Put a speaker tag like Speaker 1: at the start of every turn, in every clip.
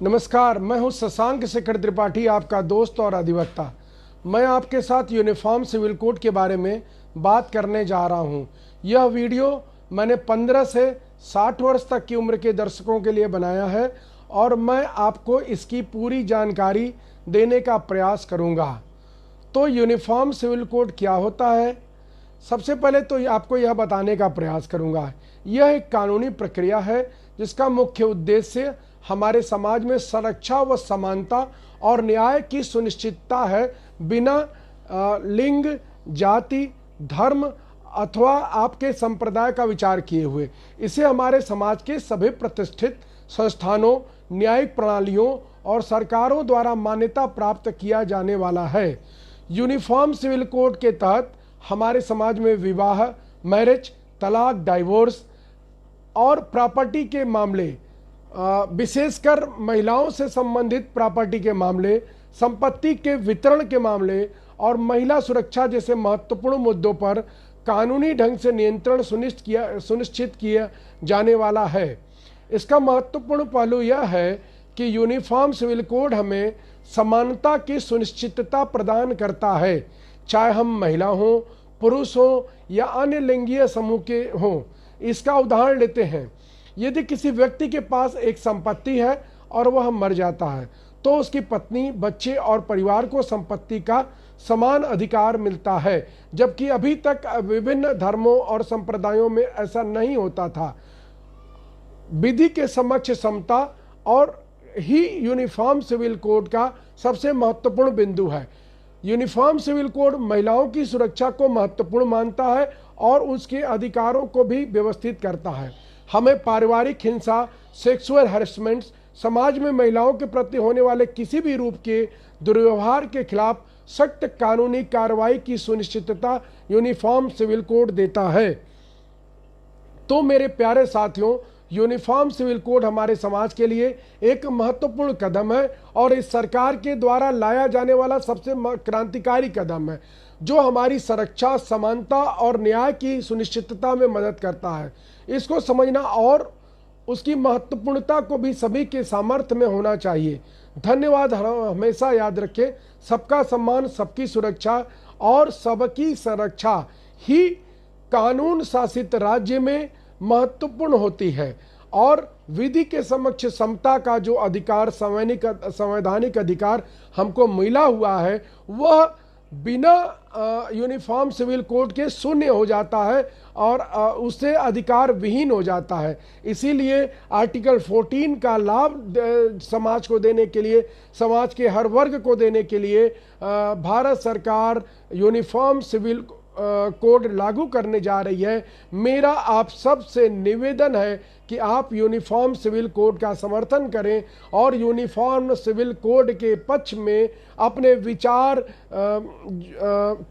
Speaker 1: नमस्कार, मैं हूं शशांक शेखर त्रिपाठी, आपका दोस्त और अधिवक्ता। मैं आपके साथ यूनिफॉर्म सिविल कोड के बारे में बात करने जा रहा हूं। यह वीडियो मैंने 15 से 60 वर्ष तक की उम्र के दर्शकों के लिए बनाया है और मैं आपको इसकी पूरी जानकारी देने का प्रयास करूंगा। तो यूनिफॉर्म सिविल कोड क्या होता है? सबसे पहले तो आपको यह बताने का प्रयास करूंगा। यह एक कानूनी प्रक्रिया है जिसका मुख्य उद्देश्य हमारे समाज में सुरक्षा व समानता और न्याय की सुनिश्चितता है, बिना लिंग, जाति, धर्म अथवा आपके संप्रदाय का विचार किए हुए। इसे हमारे समाज के सभी प्रतिष्ठित संस्थानों, न्यायिक प्रणालियों और सरकारों द्वारा मान्यता प्राप्त किया जाने वाला है। यूनिफॉर्म सिविल कोड के तहत हमारे समाज में विवाह, मैरिज, तलाक, डाइवोर्स और प्रॉपर्टी के मामले, विशेषकर महिलाओं से संबंधित प्रॉपर्टी के मामले, संपत्ति के वितरण के मामले और महिला सुरक्षा जैसे महत्वपूर्ण मुद्दों पर कानूनी ढंग से नियंत्रण सुनिश्चित किया जाने वाला है। इसका महत्वपूर्ण पहलू यह है कि यूनिफॉर्म सिविल कोड हमें समानता की सुनिश्चितता प्रदान करता है, चाहे हम महिला हों, पुरुष हों या अन्य लिंगीय समूह के हों। इसका उदाहरण लेते हैं। यदि किसी व्यक्ति के पास एक संपत्ति है और वह मर जाता है तो उसकी पत्नी, बच्चे और परिवार को संपत्ति का समान अधिकार मिलता है, जबकि अभी तक विभिन्न धर्मों और संप्रदायों में ऐसा नहीं होता था। विधि के समक्ष समता और ही यूनिफॉर्म सिविल कोड का सबसे महत्वपूर्ण बिंदु है। यूनिफॉर्म सिविल कोड महिलाओं की सुरक्षा को महत्वपूर्ण मानता है और उसके अधिकारों को भी व्यवस्थित करता है। हमें पारिवारिक हिंसा, सेक्सुअल हैरेसमेंट, समाज में महिलाओं के प्रति होने वाले किसी भी रूप के दुर्व्यवहार के खिलाफ सख्त कानूनी कार्रवाई की सुनिश्चितता यूनिफॉर्म सिविल कोड देता है। तो मेरे प्यारे साथियों, यूनिफॉर्म सिविल कोड हमारे समाज के लिए एक महत्वपूर्ण कदम है और इस सरकार के द्वारा लाया जाने वाला सबसे क्रांतिकारी कदम है, जो हमारी सुरक्षा, समानता और न्याय की सुनिश्चितता में मदद करता है। इसको समझना और उसकी महत्वपूर्णता को भी सभी के सामर्थ्य में होना चाहिए। धन्यवाद। हमेशा याद रखें, सबका सम्मान, सबकी सुरक्षा और सबकी संरक्षा ही कानून शासित राज्य में महत्वपूर्ण होती है और विधि के समक्ष समता का जो अधिकार, संवैधानिक अधिकार हमको मिला हुआ है, वह बिना यूनिफॉर्म सिविल कोड के शून्य हो जाता है और उससे अधिकार विहीन हो जाता है। इसीलिए आर्टिकल 14 का लाभ समाज को देने के लिए, समाज के हर वर्ग को देने के लिए भारत सरकार यूनिफॉर्म सिविल कोड लागू करने जा रही है। मेरा आप सब से निवेदन है कि आप यूनिफॉर्म सिविल कोड का समर्थन करें और यूनिफॉर्म सिविल कोड के पक्ष में अपने विचार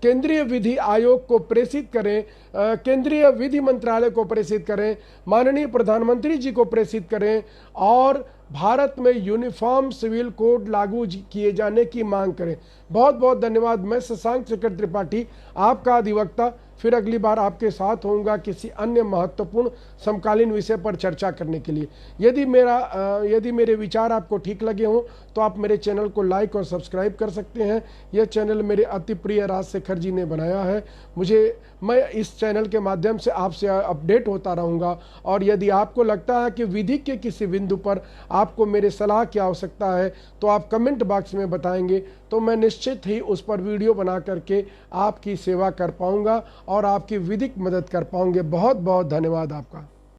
Speaker 1: केंद्रीय विधि आयोग को प्रेषित करें, केंद्रीय विधि मंत्रालय को प्रेषित करें, माननीय प्रधानमंत्री जी को प्रेषित करें और भारत में यूनिफॉर्म सिविल कोड लागू किए जाने की मांग करें। बहुत बहुत धन्यवाद। मैं शशांक शेखर त्रिपाठी, आपका अधिवक्ता, फिर अगली बार आपके साथ होऊंगा किसी अन्य महत्वपूर्ण समकालीन विषय पर चर्चा करने के लिए। यदि मेरे विचार आपको ठीक लगे हों तो आप मेरे चैनल को लाइक और सब्सक्राइब कर सकते हैं। यह चैनल मेरे अति प्रिय राजशेखर जी ने बनाया है। मैं इस चैनल के माध्यम से आपसे अपडेट होता रहूँगा और यदि आपको लगता है कि विधि के किसी बिंदु पर आपको मेरे सलाह की आवश्यकता है तो आप कमेंट बॉक्स में बताएंगे, तो मैं निश्चित ही उस पर वीडियो बना करके आपकी सेवा कर पाऊँगा और आपकी विधिक मदद कर पाऊँगे। बहुत बहुत धन्यवाद आपका।